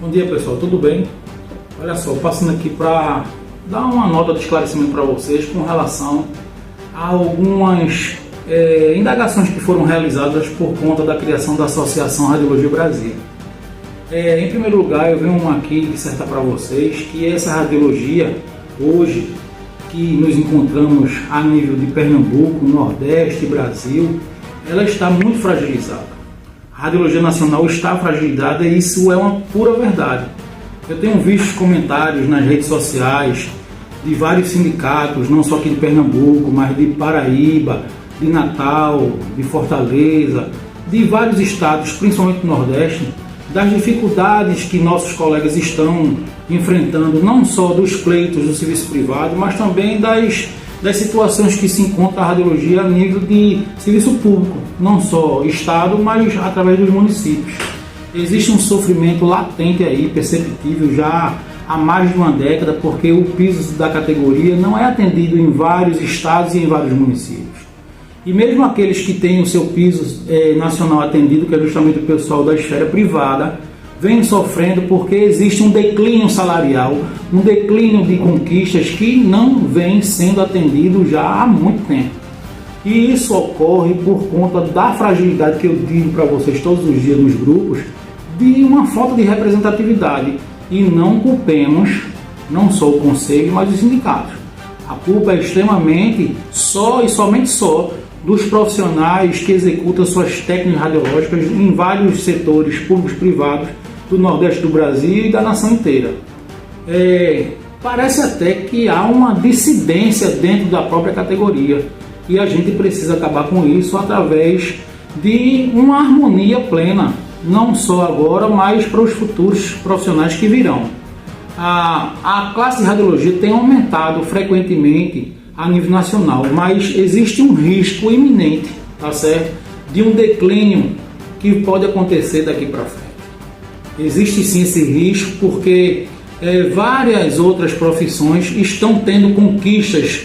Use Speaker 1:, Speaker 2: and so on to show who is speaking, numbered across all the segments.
Speaker 1: Bom dia pessoal, tudo bem? Olha só, passando aqui para dar uma nota de esclarecimento para vocês com relação a algumas indagações que foram realizadas por conta da criação da Associação Radiologia Brasil. Em primeiro lugar, eu venho aqui dissertar para vocês que essa radiologia, hoje, que nos encontramos a nível de Pernambuco, Nordeste, Brasil, ela está muito fragilizada. A radiologia nacional está fragilizada e isso é uma pura verdade. Eu tenho visto comentários nas redes sociais de vários sindicatos, não só aqui de Pernambuco, mas de Paraíba, de Natal, de Fortaleza, de vários estados, principalmente do Nordeste, das dificuldades que nossos colegas estão enfrentando, não só dos pleitos do serviço privado, mas também das situações que se encontra a radiologia a nível de serviço público, não só Estado, mas através dos municípios. Existe um sofrimento latente aí, perceptível já há mais de uma década, porque o piso da categoria não é atendido em vários estados e em vários municípios. E mesmo aqueles que têm o seu piso nacional atendido, que é justamente o pessoal da esfera privada, vem sofrendo porque existe um declínio salarial, um declínio de conquistas que não vem sendo atendido já há muito tempo. E isso ocorre por conta da fragilidade que eu digo para vocês todos os dias nos grupos, de uma falta de representatividade. E não culpemos, não só o conselho, mas os sindicatos. A culpa é extremamente somente dos profissionais que executam suas técnicas radiológicas em vários setores públicos e privados do Nordeste do Brasil e da nação inteira. Parece até que há uma dissidência dentro da própria categoria e a gente precisa acabar com isso através de uma harmonia plena, não só agora, mas para os futuros profissionais que virão. A classe de radiologia tem aumentado frequentemente a nível nacional, mas existe um risco iminente, tá certo? De um declínio que pode acontecer daqui para frente. Existe sim esse risco porque várias outras profissões estão tendo conquistas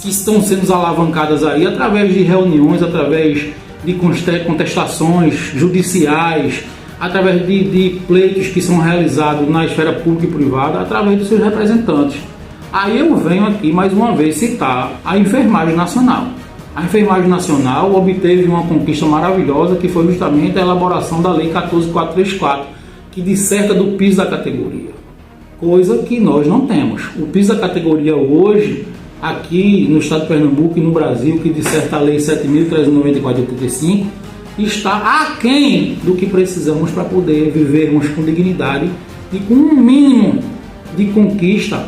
Speaker 1: que estão sendo alavancadas aí através de reuniões, através de contestações judiciais, através de pleitos que são realizados na esfera pública e privada, através dos seus representantes. Aí eu venho aqui mais uma vez citar a enfermagem nacional. A enfermagem nacional obteve uma conquista maravilhosa que foi justamente a elaboração da Lei 14.434, que disserta do piso da categoria, coisa que nós não temos. O piso da categoria hoje, aqui no estado de Pernambuco e no Brasil, que disserta a Lei 7.394/85, está aquém do que precisamos para poder vivermos com dignidade e com um mínimo de conquista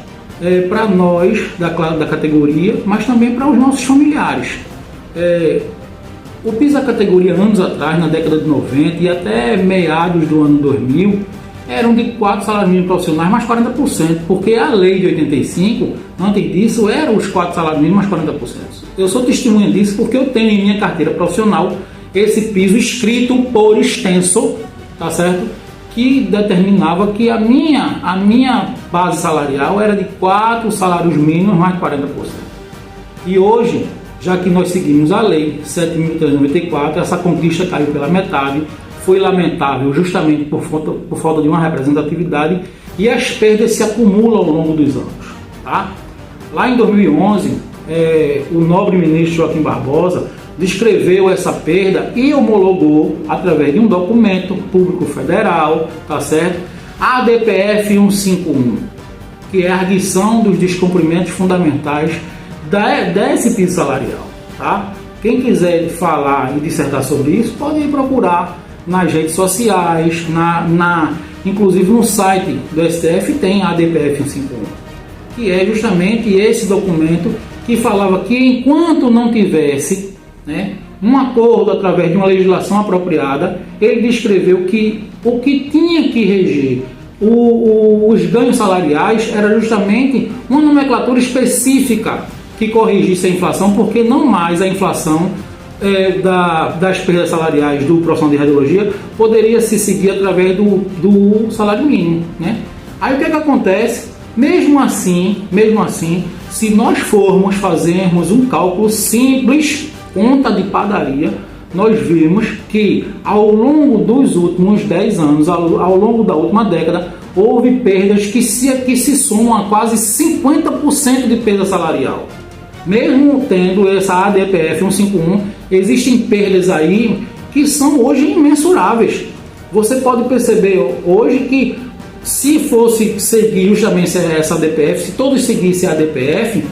Speaker 1: para nós da categoria, mas também para os nossos familiares. O piso da categoria anos atrás, na década de 90 e até meados do ano 2000, eram de 4 salários mínimos profissionais mais 40%, porque a lei de 85, antes disso, eram os 4 salários mínimos mais 40%. Eu sou testemunha disso porque eu tenho em minha carteira profissional esse piso escrito por extenso, tá certo? Que determinava que a minha base salarial era de 4 salários mínimos mais 40%. E hoje, já que nós seguimos a lei 7.394, essa conquista caiu pela metade, foi lamentável justamente por falta de uma representatividade e as perdas se acumulam ao longo dos anos. Tá? Lá em 2011, o nobre ministro Joaquim Barbosa descreveu essa perda e homologou, através de um documento público federal, tá certo? A ADPF 151, que é a arguição dos descumprimentos fundamentais desse piso salarial. Tá? Quem quiser falar e dissertar sobre isso, pode ir procurar nas redes sociais, inclusive no site do STF tem a ADPF 151, que é justamente esse documento que falava que enquanto não tivesse um acordo através de uma legislação apropriada, ele descreveu que o que tinha que reger os ganhos salariais era justamente uma nomenclatura específica que corrigisse a inflação, porque não mais a inflação das perdas salariais do profissional de radiologia poderia se seguir através do salário mínimo. Aí o que acontece? Mesmo assim, se nós fazermos um cálculo simples, conta de padaria, nós vimos que ao longo dos últimos 10 anos, ao longo da última década, houve perdas que se somam a quase 50% de perda salarial. Mesmo tendo essa ADPF 151, existem perdas aí que são hoje imensuráveis. Você pode perceber hoje que se fosse seguir justamente essa ADPF, se todos seguissem a ADPF,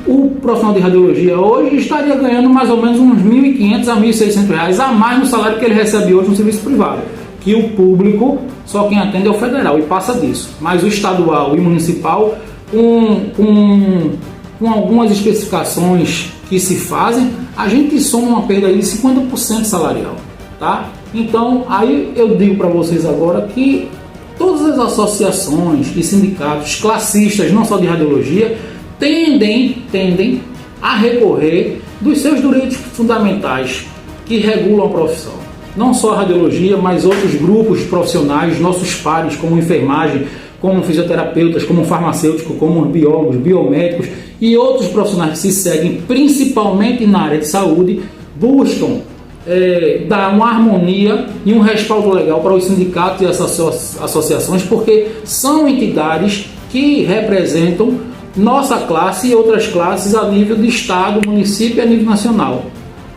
Speaker 1: o profissional de radiologia hoje estaria ganhando mais ou menos uns R$ 1.500 a R$ 1.600 a mais no salário que ele recebe hoje no serviço privado. Que o público, só quem atende é o federal e passa disso. Mas o estadual e municipal, com algumas especificações que se fazem, a gente soma uma perda de 50% salarial, tá? Então, aí eu digo para vocês agora que todas as associações e sindicatos classistas, não só de radiologia, tendem a recorrer dos seus direitos fundamentais que regulam a profissão. Não só a radiologia, mas outros grupos profissionais, nossos pares, como enfermagem, como fisioterapeutas, como farmacêuticos, como biólogos, biomédicos e outros profissionais que se seguem, principalmente na área de saúde, buscam dar uma harmonia e um respaldo legal para os sindicatos e essas associações, porque são entidades que representam nossa classe e outras classes a nível de estado, município e a nível nacional.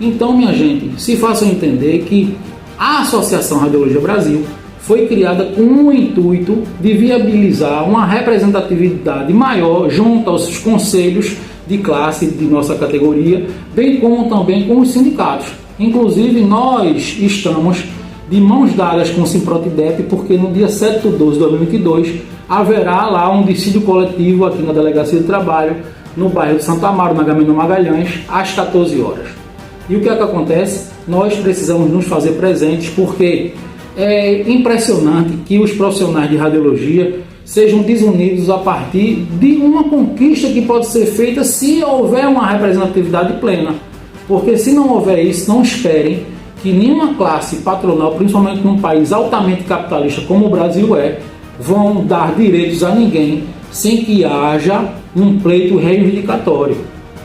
Speaker 1: Então, minha gente, se façam entender que a Associação Radiologia Brasil foi criada com o intuito de viabilizar uma representatividade maior junto aos conselhos de classe de nossa categoria, bem como também com os sindicatos. Inclusive, nós estamos de mãos dadas com o Simprotidep, porque no dia 7/12 de 2022 haverá lá um dissídio coletivo aqui na Delegacia de Trabalho, no bairro de Santo Amaro, na Agamenon Magalhães, às 14 horas. E o que é que acontece? Nós precisamos nos fazer presentes, porque é impressionante que os profissionais de radiologia sejam desunidos a partir de uma conquista que pode ser feita se houver uma representatividade plena. Porque se não houver isso, não esperem que nenhuma classe patronal, principalmente num país altamente capitalista como o Brasil vão dar direitos a ninguém sem que haja um pleito reivindicatório,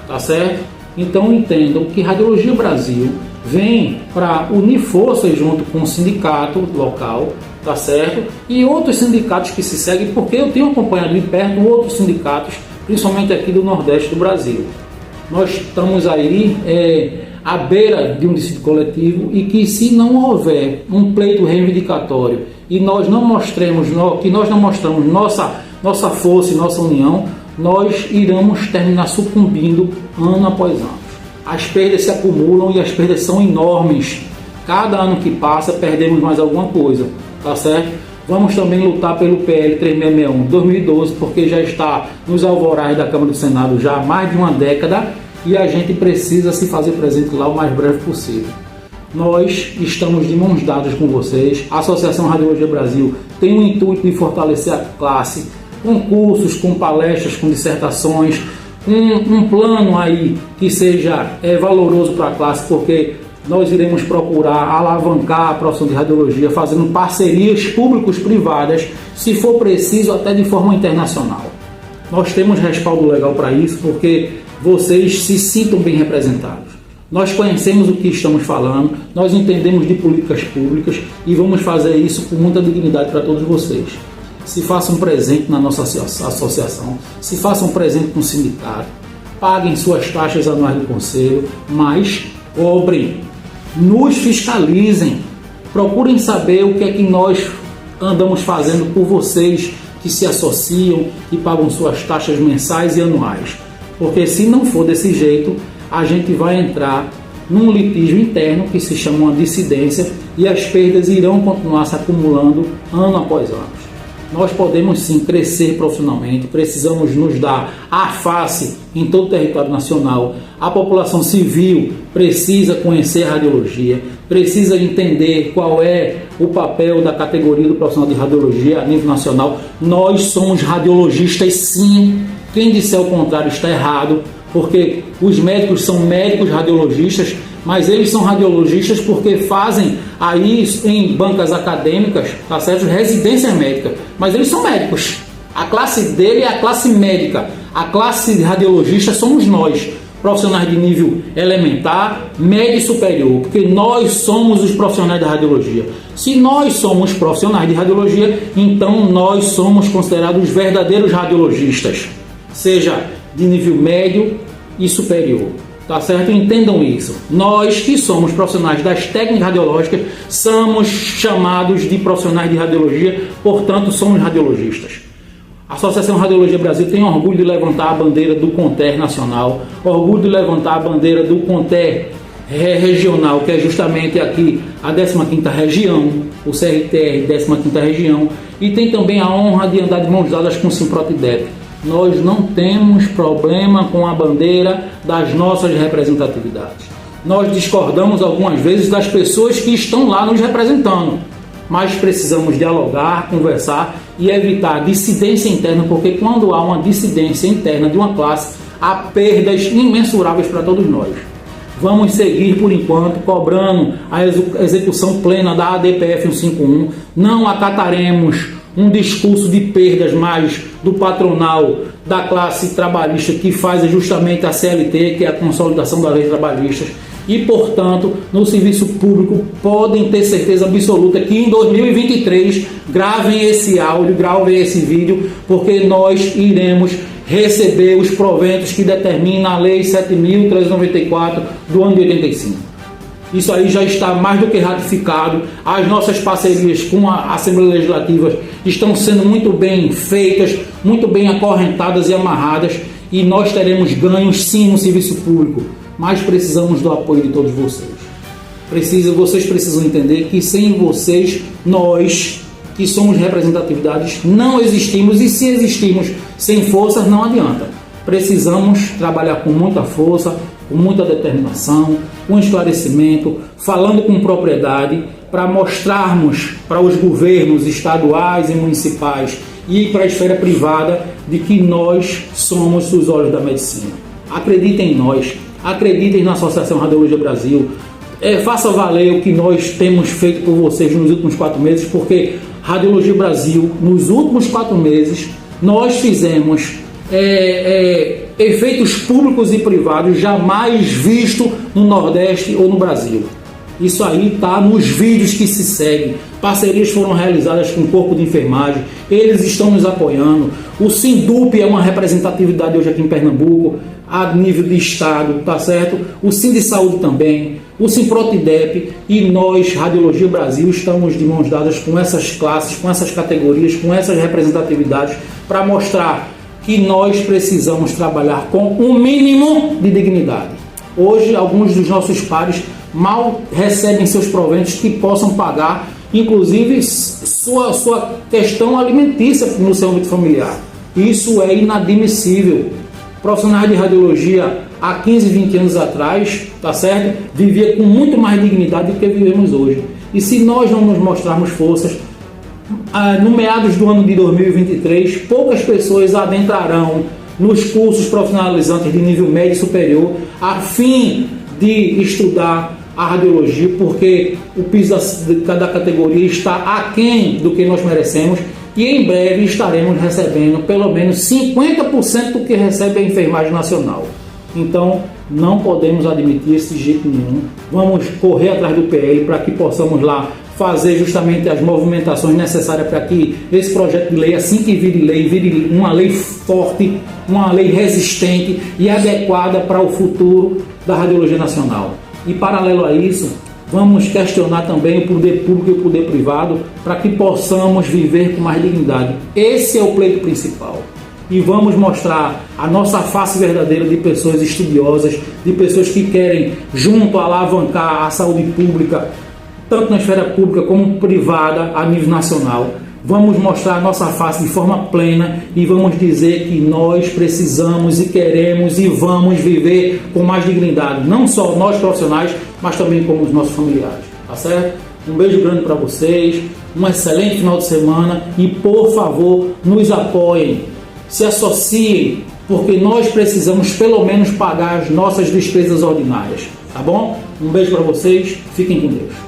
Speaker 1: tá certo? Então entendam que Radiologia Brasil vem para unir forças junto com o sindicato local, tá certo? E outros sindicatos que se seguem, porque eu tenho acompanhado de perto outros sindicatos, principalmente aqui do Nordeste do Brasil. Nós estamos aí à beira de um dissídio coletivo e que, se não houver um pleito reivindicatório e nós não mostramos nossa força e nossa união, nós iremos terminar sucumbindo ano após ano. As perdas se acumulam e as perdas são enormes. Cada ano que passa, perdemos mais alguma coisa, tá certo? Vamos também lutar pelo PL 3661 de 2012, porque já está nos alvorais da Câmara do Senado já há mais de uma década e a gente precisa se fazer presente lá o mais breve possível. Nós estamos de mãos dadas com vocês. A Associação Radiologia Brasil tem o intuito de fortalecer a classe, com cursos, com palestras, com dissertações, um plano aí que seja valoroso para a classe, porque nós iremos procurar alavancar a profissão de radiologia fazendo parcerias públicos-privadas, se for preciso até de forma internacional. Nós temos respaldo legal para isso, porque vocês se sintam bem representados. Nós conhecemos o que estamos falando, nós entendemos de políticas públicas e vamos fazer isso com muita dignidade para todos vocês. Se façam presente na nossa associação, se façam presente no sindicato, paguem suas taxas anuais do conselho, mas cobrem, nos fiscalizem, procurem saber o que é que nós andamos fazendo por vocês que se associam e pagam suas taxas mensais e anuais. Porque se não for desse jeito, a gente vai entrar num litígio interno que se chama uma dissidência e as perdas irão continuar se acumulando ano após ano. Nós podemos sim crescer profissionalmente, precisamos nos dar a face em todo o território nacional. A população civil precisa conhecer a radiologia, precisa entender qual é o papel da categoria do profissional de radiologia a nível nacional. Nós somos radiologistas sim, quem disser o contrário está errado, porque os médicos são médicos radiologistas, mas eles são radiologistas porque fazem aí em bancas acadêmicas, tá certo? Residência médica, mas eles são médicos. A classe dele é a classe médica, a classe de radiologista somos nós. profissionais de nível elementar, médio e superior, porque nós somos os profissionais da radiologia. Se nós somos profissionais de radiologia, então nós somos considerados verdadeiros radiologistas, seja de nível médio e superior. Tá certo? Entendam isso. Nós que somos profissionais das técnicas radiológicas somos chamados de profissionais de radiologia, portanto somos radiologistas. A Associação Radiologia Brasil tem orgulho de levantar a bandeira do CONTER nacional, orgulho de levantar a bandeira do CONTER regional, que é justamente aqui a 15ª região, o CRTR 15ª região, e tem também a honra de andar de mãos dadas com o Simprotidep. Nós não temos problema com a bandeira das nossas representatividades. Nós discordamos algumas vezes das pessoas que estão lá nos representando, mas precisamos dialogar, conversar e evitar dissidência interna, porque quando há uma dissidência interna de uma classe, há perdas imensuráveis para todos nós. Vamos seguir, por enquanto, cobrando a execução plena da ADPF 151. Não acataremos um discurso de perdas mais do patronal da classe trabalhista, que faz justamente a CLT, que é a consolidação das leis trabalhistas. E, portanto, no serviço público podem ter certeza absoluta que em 2023 gravem esse áudio, gravem esse vídeo, porque nós iremos receber os proventos que determina a Lei 7.394 do ano de 85. Isso aí já está mais do que ratificado. As nossas parcerias com a Assembleia Legislativa estão sendo muito bem feitas, muito bem acorrentadas e amarradas, e nós teremos ganhos sim no serviço público, mas precisamos do apoio de todos vocês. Vocês precisam entender que sem vocês, nós que somos representatividades não existimos, e se existimos sem forças não adianta. Precisamos trabalhar com muita força, com muita determinação, com esclarecimento, falando com propriedade, para mostrarmos para os governos estaduais e municipais e para a esfera privada de que nós somos os olhos da medicina. Acreditem em nós, acreditem na Associação Radiologia Brasil, faça valer o que nós temos feito por vocês nos últimos 4 meses, porque Radiologia Brasil, nos últimos 4 meses, nós fizemos efeitos públicos e privados jamais visto no Nordeste ou no Brasil. Isso aí está nos vídeos que se seguem. Parcerias foram realizadas com o Corpo de Enfermagem, eles estão nos apoiando. O Sindup é uma representatividade hoje aqui em Pernambuco, a nível de estado, tá certo? O Sindisaúde também, o Simprotidep, e nós, Radiologia Brasil, estamos de mãos dadas com essas classes, com essas categorias, com essas representatividades, para mostrar que nós precisamos trabalhar com um mínimo de dignidade. Hoje, alguns dos nossos pares mal recebem seus proventos que possam pagar, inclusive, sua questão alimentícia no seu âmbito familiar. Isso é inadmissível. Profissionais de radiologia há 15, 20 anos atrás, tá certo? Vivia com muito mais dignidade do que vivemos hoje. E se nós não nos mostrarmos forças, no meados do ano de 2023, poucas pessoas adentrarão nos cursos profissionalizantes de nível médio e superior a fim de estudar a radiologia, porque o piso da categoria está aquém do que nós merecemos, e em breve estaremos recebendo pelo menos 50% do que recebe a enfermagem nacional. Então não podemos admitir esse jeito nenhum. Vamos correr atrás do PL para que possamos lá fazer justamente as movimentações necessárias para que esse projeto de lei, assim que vire uma lei forte, uma lei resistente e adequada para o futuro da radiologia nacional. E paralelo a isso, vamos questionar também o poder público e o poder privado para que possamos viver com mais dignidade. Esse é o pleito principal. E vamos mostrar a nossa face verdadeira de pessoas estudiosas, de pessoas que querem, junto, alavancar a saúde pública, tanto na esfera pública como privada, a nível nacional. Vamos mostrar a nossa face de forma plena e vamos dizer que nós precisamos e queremos e vamos viver com mais dignidade, não só nós profissionais, mas também como os nossos familiares, tá certo? Um beijo grande para vocês, um excelente final de semana e, por favor, nos apoiem, se associem, porque nós precisamos pelo menos pagar as nossas despesas ordinárias, tá bom? Um beijo para vocês, fiquem com Deus.